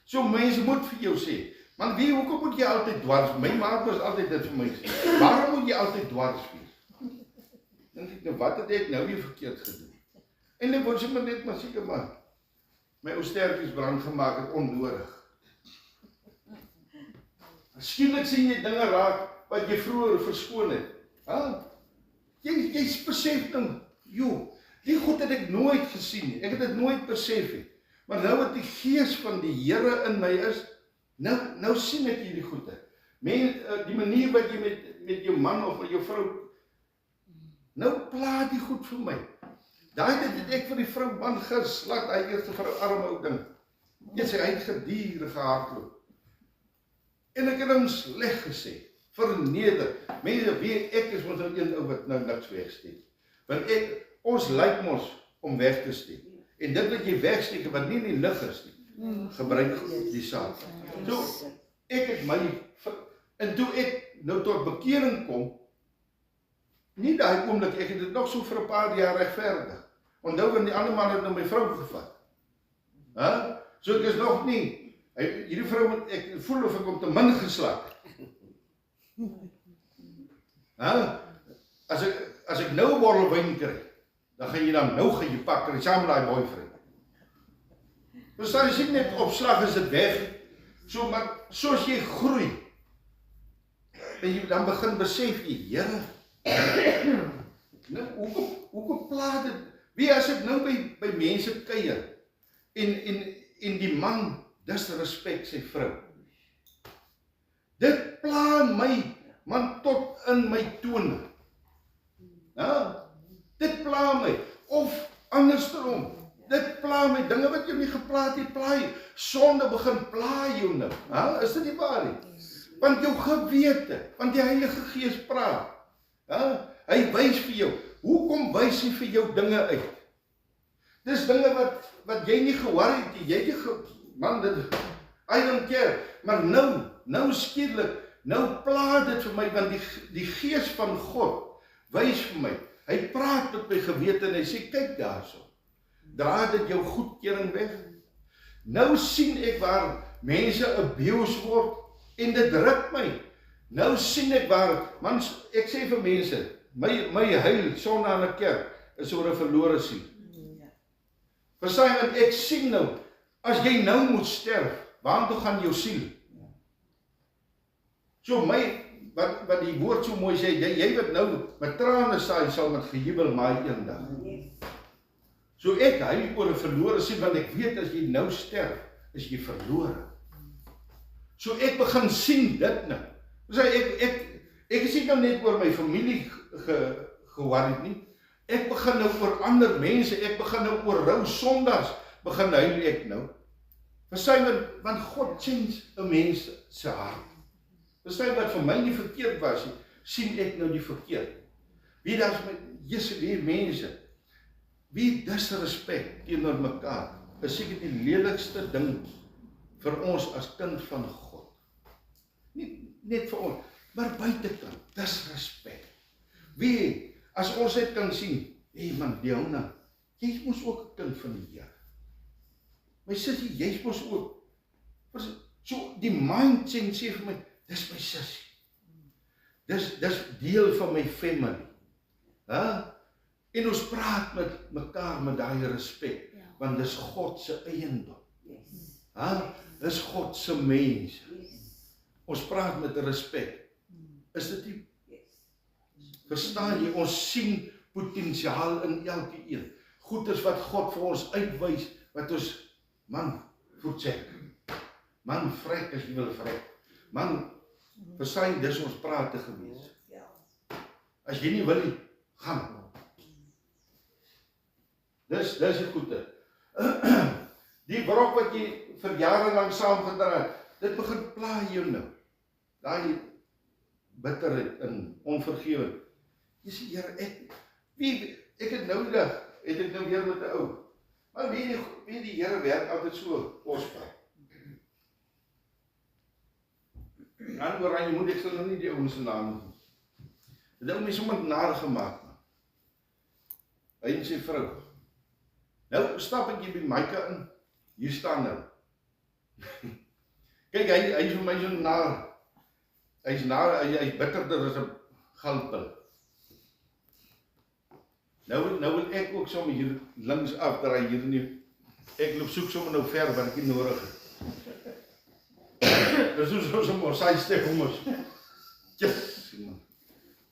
S1: So mense moet vir jou sê, man, hoekom moet jy altyd dwars? My maat was altyd dit vir my sê. Waarom moet jy altyd dwars wees? Dink ek, nou wat het ek nou weer verkeerd gedoen? En ek word sommer net maar seker, man, my ou stertjies brand gemaak het onnodig. Skielik sien jy dinge raak wat jy vroeër verskoon het. Jy besef nou, die goed het ek nooit gesien nie. Ek het dit nooit besef nie. Maar nou wat die gees van die Here in my is, nou sien ek hierdie goede. Die manier wat jy met jou man of met jou vrou, nou plaat die goed vir my. Daai het ek vir die vrou man geslag, hy eerste vrou arme ou ding. Jy sê, hy het gedurende gehardloop. En ek het hom sleg gesê, verneder. Mense weet, ek is ons nou een ou wat nou niks wegsteek. Want ons lyk mos om weg te steek. En dit wat jy wegsteek, wat nie in die lig is nie, gebruik die saad. So, ek het my, en toe ek nou tot bekering kom, nie daai oomblik, ek het dit nog so vir 'n paar jaar regverdig. Onthou, want die ander man het nou my vrou gevat. So ek is nog nie, hierdie vrou, ek voel of ek om te min geslag. As ek nou 'n bottel wyn kry, dan gaan jy pak en saam met daai boyfriend. Dus dan is dit net opslag, is dit weg. So, maar soos jy groei, en jy dan begin besef jy, Here, Nou, hoekom pla dit? Wie as ek nou by mense kuier, en die man disrespek sy vrou. Dit pla my, man, tot in my tone. Ja, dit pla my, of andersom, dit pla my, dinge wat jou nie gepla het, die pla jy, sonde begin pla jou nou, ja? Is dit nie waar nie? Want jou gewete, want die Heilige Gees praat, ja? Hy wys vir jou, hoekom wys hy vir jou dinge uit? Dis dinge wat jy nie gehoor het, jy nie man, dit, I don't care, maar nou skielik, nou pla dit vir my, want die Gees van God wys vir my, hy praat met my gewete en hy sê, kyk daarso, dra dit jou goedkeuring weg. Nou sien ek waar mense abuse word en dit druk my. Nou sien ek waar, man, ek sê vir mense, my huil Sondag in 'n kerk is oor 'n verlore siel. Verstaan, want ek sien nou, as jy nou moet sterf, waartoe gaan jou siel? So wat die woord so mooi sê, jy wat nou met trane saai, sal met gejubel maai eendag. So ek huil oor 'n verlore siel, want ek weet as jy nou sterf, is jy verlore. So ek begin sien dit nou. So ek is nie nou net oor my familie geworried nie. Ek begin nou oor ander mense, ek begin nou oor rou Sondags, begin huil ek nou. Verstaan, want God sien 'n mens se hart. Verstaan, wat vir my nie verkeerd was, sien ek nou die verkeerd. Wie daar's met Jesus mense, wie disrespek teenoor mekaar, is seker die lelikste ding vir ons as kind van God. Nie net vir ons, maar buitekant, disrespek. Wie, as ons net kan sien, hey man, Diana, jy mos ook 'n kind van die Here. My sussie, jy mos ook. So die mindset sê vir my, dis my sussie. Dis deel van my family. En ons praat met mekaar met daai respek, want dis God se eiendom. Dis God se mense. Ons praat met respek. Is dit nie? Verstaan jy, ons sien potensiaal in elke een. Goeders wat God vir ons uitwys, wat ons, man, voetsek. Man, vrek as jy wil vrek. Man, verstaan, dis ons prate gewees. As jy nie wil nie, gaan. Dis die goede. Die brok wat jy vir jare lang saamgedra het, dit begin pla jou nou. Daai bitterheid en onvergewing. Jy sê, Here, ek het nou weer met 'n ou. Maar wie die Here werk altyd so kosbaar. Dan oor jy moet ek sal nou nie die ouens se naam noem. Dit het my sommer naar gemaak. Hy en sy vrou. Nou stap ek hier by Maika in. Hier staan nou. Kyk, hy is vir my so naar. Hy's naar, hy's bitterder as 'n galpil. Nou wil ek ook sommer hier links af draai hier nie. Ek loop soek sommer nou ver wat ek nie nodig het. Dis so sommer sy stek om ons. Yes, man.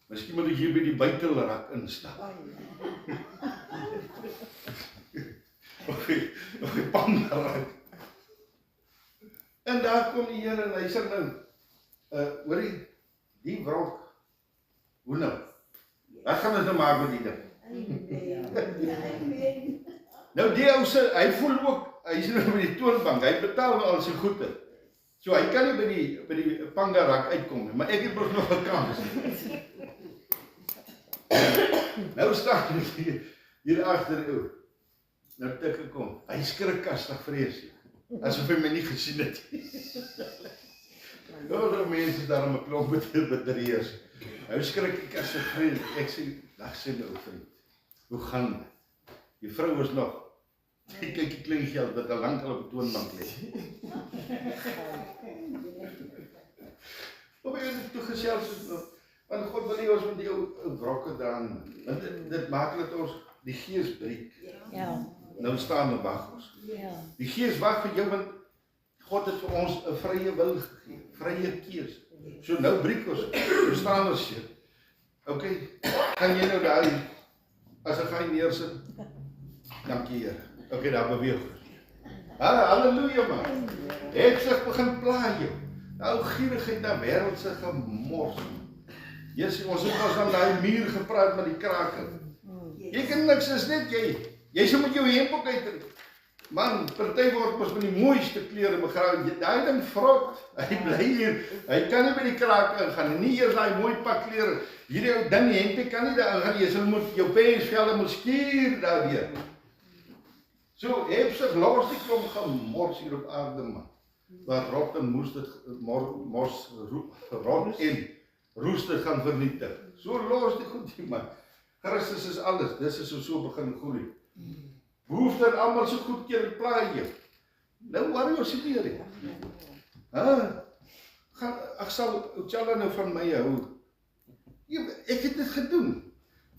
S1: Miskien moet ek hier by die buitelrak instap. Of die pandarak. En daar kom die Here en hy sê nou, hoorie, die wrok, hoe nou? Wat gaan ons nou maak met die ding? Nou die ou sê, hy voel ook, hy is nou by die toonbank, hy betaal nou al sy goede. So hy kan nie by die pandarak uitkom nie, maar ek het nog 'n kans. Nou staan hy hier agter die ou. Nou tik ek kom. Hy skrik kastig vrees. Asof hy my nie gesien het. Nou mense daar met 'n klomp bedrieërs. Nou skrik ek kastig vrees. Ek sê, dag sê my ou vriend. Hoe gaan dit? Die vrou is nog. Kyk die klein geld wat al lank al op die toonbank lê. Op een toe gesels nog. Want God wil nie ons met die ou wrokke daan. Want dit maak dat ons die gees breek.
S2: Ja.
S1: Nou staan en wag ons.
S2: Ja.
S1: Die gees wag vir jou, want God het vir ons 'n vrye wil gegee, vrye keuse. So nou breek ons, staan ons hier. Okay, kan jy nou daai As ek gaan neersit, dankie Here. Okay, daar beweeg ons. Halleluja man. Hebsug begin pla jou. Nou gierigheid na wêreldse gemors. Jesus, ons het ons aan daai muur gepraat met die kraking. Jy kan niks, is net jy sê met jou hemp ook uit. Man, party word ons met die mooiste klere begrawe. Daai ding vrot. Hy bly hier. Hy kan nie by die kraak ingaan nie. Nie eers daai mooi pak klere. Hierdie ou ding hempie kan nie daar ingaan. Jy sal moet jou pensvelle moet skuur daardeur. So, Hebsug los die klomp gemors hier op aarde man. Wat rot en moes dit mos rot en roes dit gaan vernietig. So los die goed die man. Christus is alles. Dis is so begin groei. Behoefte aan almal so goed keer plaai jou. Nou worry ons nie meer nie. Ek sal Uchala nou van my hou. Ek het dit gedoen.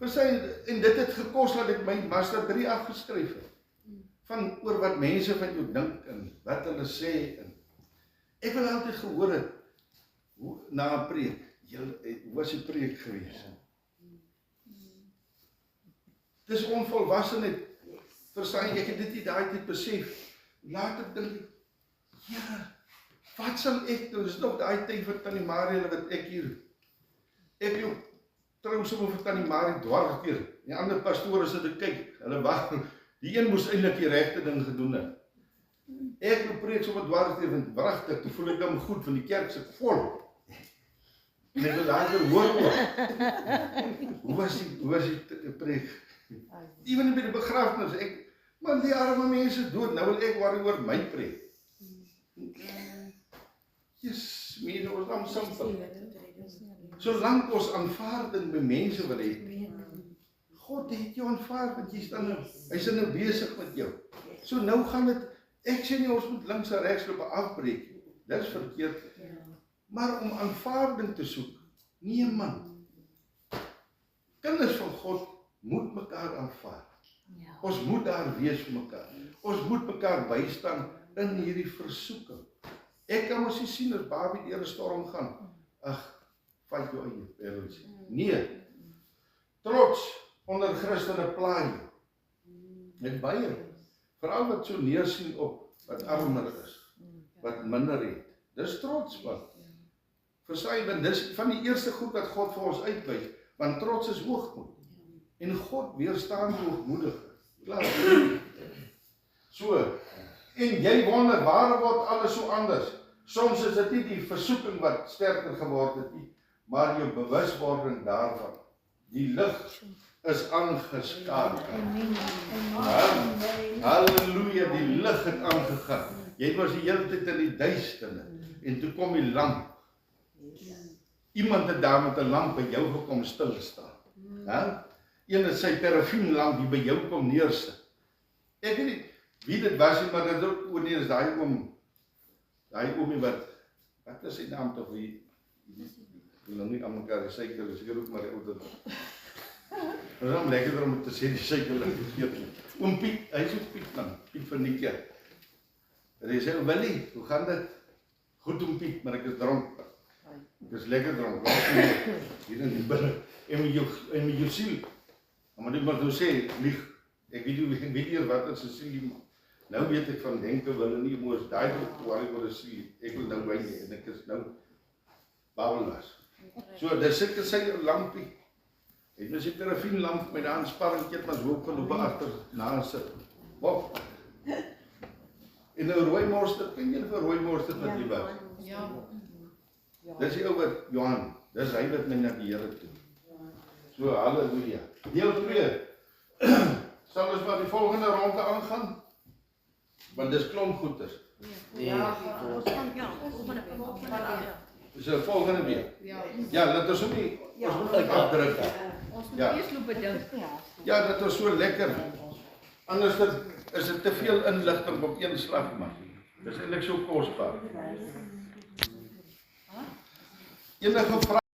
S1: En dit het gekos dat ek my Master 3 afgeskryf het. Van oor wat mense van jou dink en wat hulle sê. En ek wil altyd gehoor het, na 'n preek, hoe was die preek gewees? Dis onvolwassenheid. Verstaan jy, ek het dit nie daai tyd besef. Later dink ek, ja, wat sal ek doen? Dis nog daai tyd vir Tannie Marie wat ek hier. Ek loop trou sommer vir Tannie Marie dwars deur. Die ander pastore sit te kyk. Hulle wag. Die een moes eintlik die regte ding gedoen het. Ek loop preek sommer dwars deur en wragtig, toe voel ek dan goed van die kerk se vol. En ek wil later hoor ook. Hoe was die preek? Ewen by die begrafnis, maar die arme mense dood, nou wil ek worry oor my preek. Jesus, mense, ons dan simpel. Solank ons aanvaarding by mense wil hê, God het jou aanvaar, want hy's nou besig met jou. So nou gaan dit, ek sê nie ons moet links en regs loop afbreek, dit is verkeerd. Maar om aanvaarding te soek, nee man. Kinders van God moet mekaar aanvaar. Ons moet daar wees vir mekaar. Ons moet mekaar bystaan in hierdie versoeking. Ek kan ons nie sien as Babie deur 'n storm gaan. Ag, vat jou eie pereltjie. Nee. Trots onder Christene plaai. Net baie. Veral wat so neersien op wat armer is, wat minder het. Dis trots wat. Verstaan, want dis van die eerste goed wat God vir ons uitwys, want trots is hoogmoed. En God weerstaan die hoogmoedige. Klaar. So, en jy wonder, waar word alles so anders? Soms is dit nie die versoeking wat sterker geword het nie, maar jou bewuswording daarvan. Die lig is aangeskakel. Halleluja, die lig het aangegaan. Jy was die hele tyd in die duisternis, en toe kom die lamp. Iemand het daar met 'n lamp by jou gekom stil staan. Een het sy parafienlamp die by jou kom neersit. Ek weet nie wie dit was nie, maar dit ook nie is daai oomie wat is sy naam tog, wie wil nie aan mekaar die suiker, is hier ook maar die ouder. Dit is dan lekkerder om te sê die suiker lig vergeet. Oom Piet, hy is ook Piet man, Piet van die kerk. En hy sê, Willie, hoe gaan dit? Goed om Piet, maar ek is dronk. Ek is lekker dronk, hier in die binne, en met jou siel. Maar dit moet nou sê, lieg, ek weet hier wat is 'n siel, nou weet ek van denke, wil nie moes, daai worry oor 'n siel, ek wil nou wyn en ek is nou babelas. So, dis seker sy lampie, het mens die parafienlamp met die aansparringkie, maar so opgeloop agter na sit. Wop. En nou rooimorster, ken jy vir rooimorster wat jy was?
S2: Ja.
S1: Dis die ou wat, Johan, dis hy wat my na die Here toe. So, halleluja. Deel 2. Sal ons maar die volgende ronde aangaan? Want dis klomp goeders.
S2: Ja.
S1: Dis die volgende week. Ja, laat ons ook nie, ons moet ook afdruk.
S2: Ons moet
S1: Ja.
S2: eers loop bedink.
S1: Ja, dit was so lekker. Anders is dit te veel inligting op een slag, man. Dis eintlik so kosbaar. Enige vrae?